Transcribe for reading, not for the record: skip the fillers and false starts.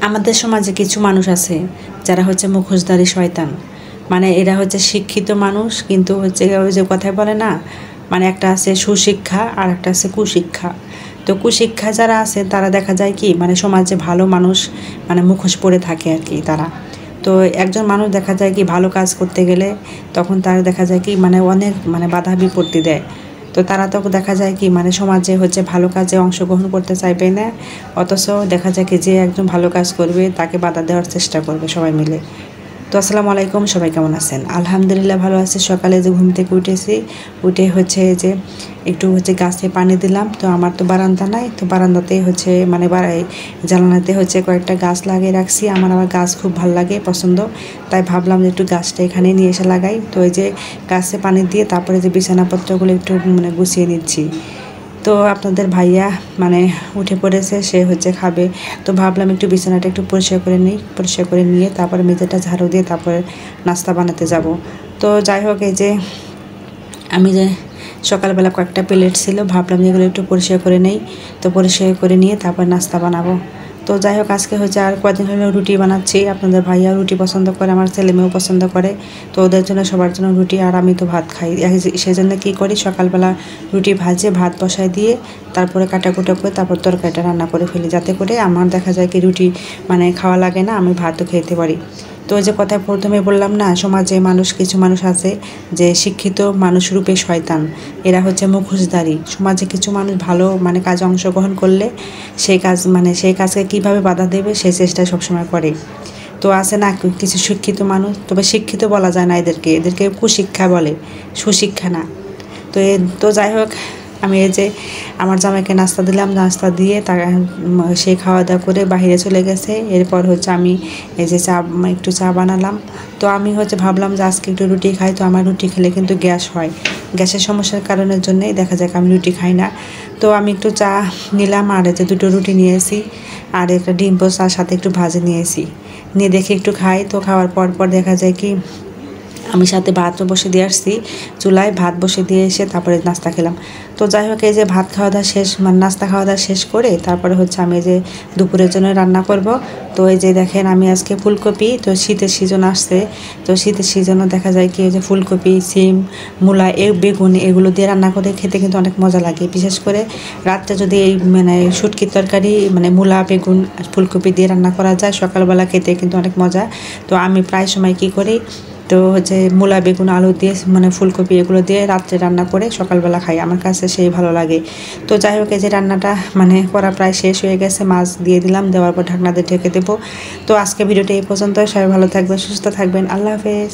আমাদের সমাজে কিছু মানুষ আছে যারা হচ্ছে মুখোশধারী শয়তান। মানে এরা হচ্ছে শিক্ষিত মানুষ, কিন্তু হচ্ছে ওই যে কথায় বলে না, মানে একটা আছে সুশিক্ষা আর একটা আছে কুশিক্ষা। তো কুশিক্ষা যারা আছে তারা দেখা যায় কি, মানে সমাজে ভালো মানুষ মানে মুখোশ পরে থাকে আর কি তারা। তো একজন মানুষ দেখা যায় কি ভালো কাজ করতে গেলে তখন তার দেখা যায় কি মানে অনেক মানে বাধা বিপত্তি দেয়। তো তারা তো দেখা যায় কি মানে সমাজে হচ্ছে ভালো কাজে অংশগ্রহণ করতে চাইবে না, অথচ দেখা যায় কি যে একজন ভালো কাজ করবে তাকে বাধা দেওয়ার চেষ্টা করবে সবাই মিলে। তো আসসালামু আলাইকুম, সবাই কেমন আছেন? আলহামদুলিল্লাহ ভালো আছি। সকালে যে ঘুম থেকে উঠেছি, উঠে হচ্ছে যে একটু হচ্ছে গাছে পানি দিলাম। তো আমার তো বারান্দা নাই, তো বারান্দাতে হচ্ছে মানে জানালাতে হচ্ছে কয়েকটা গাছ লাগিয়ে রাখছি। আমার গাছ খুব ভালো লাগে, পছন্দ, তাই ভাবলাম যে একটু গাছটা এখানে নিয়ে এসে লাগাই। তো এই যে গাছে পানি দিয়ে তারপরে যে বিছানাপত্রগুলো একটু মানে গুছিয়ে নিচ্ছি। তো আপনাদের ভাইয়া মানে উঠে পড়েছে, সে হচ্ছে খাবে। তো ভাবলাম একটু বিছানাটা একটু পরিষ্কার করে নিই, পরিষ্কার করে নিয়ে তারপরে মেঝেটা ঝাড়ু দিয়ে তারপরে নাস্তা বানাতে যাব। তো যাই হোক, এই যে আমি যে সকালবেলা কয়েকটা প্লেট ছিল, ভাবলাম যেগুলো একটু পরিষ্কার করে নেই। তো পরিষ্কার করে নিয়ে তারপর নাস্তা বানাবো। তো যাই হোক, আজকে হচ্ছে আর কয়েকদিন হলো রুটি বানাচ্ছি। আপনাদের ভাইয়া রুটি পছন্দ করে, আমার ছেলে মেয়েও পছন্দ করে। তো ওদের জন্য সবার জন্য রুটি, আর আমি তো ভাত খাই। সেজন্য কী করি, সকালবেলা রুটি ভাজে ভাত বসায় দিয়ে তারপরে কাটাকুটা করে তারপর তরকারিটা রান্না করে ফেলি, যাতে করে আমার দেখা যায় কি রুটি মানে খাওয়া লাগে না, আমি ভাতও খেতে পারি। তো ওই যে কথা প্রথমে বললাম না, সমাজে কিছু মানুষ আছে যে শিক্ষিত মানুষ রূপে শয়তান। এরা হচ্ছে মুখোশধারী। সমাজে কিছু মানুষ ভালো মানে কাজে অংশগ্রহণ করলে সেই কাজকে কীভাবে বাধা দেবে সেই চেষ্টা সবসময় করে। তো আছে না কিছু শিক্ষিত মানুষ, তবে শিক্ষিত বলা যায় না এদেরকে কুশিক্ষা বলে, সুশিক্ষা না। তো যাই হোক, আমি এই যে আমার জামাইকে নাস্তা দিলাম, নাস্তা দিয়ে সে খাওয়া দাওয়া করে বাইরে চলে গেছে। এরপর হচ্ছে আমি এই যে একটু চা বানালাম। তো আমি হচ্ছে ভাবলাম যে আজকে একটু রুটি খাই। তো আমার রুটি খেলে কিন্তু গ্যাস হয়, গ্যাসের সমস্যার কারণের জন্যই দেখা যায় আমি রুটি খাই না। তো আমি একটু চা নিলাম, আর এই যে দুটো রুটি নিয়েছি, আর একটা ডিম পোস্ট আর সাথে একটু ভাজি নিয়েছি, নিয়ে দেখে একটু খাই। তো খাওয়ার পর দেখা যায় কি আমি সাথে ভাতও বসে দিয়ে আসছি, চুলায় ভাত বসে দিয়ে এসে তারপরে নাস্তা খেলাম। তো যাই হোক, এই যে ভাত খাওয়া দাওয়া শেষ, মানে নাস্তা খাওয়া দাওয়া শেষ করে তারপরে হচ্ছে আমি যে দুপুরের জন্য রান্না করব। তো এই যে দেখেন, আমি আজকে ফুলকপি, তো শীতের সিজন আসছে, তো শীতের সিজনও দেখা যায় কি যে ফুলকপি, সিম, মূলা, বেগুন এগুলো দিয়ে রান্না করে খেতে কিন্তু অনেক মজা লাগে। বিশেষ করে রাত্রে যদি এই মানে শুটকির তরকারি মানে মূলা, বেগুন, ফুলকপি দিয়ে রান্না করা যায়, সকালবেলা খেতে কিন্তু অনেক মজা। তো আমি প্রায় সময় কী করি, তো হচ্ছে মূলা, বেগুন, আলু দিয়ে মানে ফুলকপি এগুলো দিয়ে রাত্রে রান্না করে সকালবেলা খাই, আমার কাছে সেই ভালো লাগে। তো যাই হোক, এই যে রান্নাটা মানে করা প্রায় শেষ হয়ে গেছে, মাছ দিয়ে দিলাম, দেওয়ার পর ঢাকনা দিয়ে ঢেকে দেবো। তো আজকে ভিডিওটা এই পর্যন্ত। সবাই ভালো থাকবেন, সুস্থ থাকবেন, আল্লাহ হাফেজ।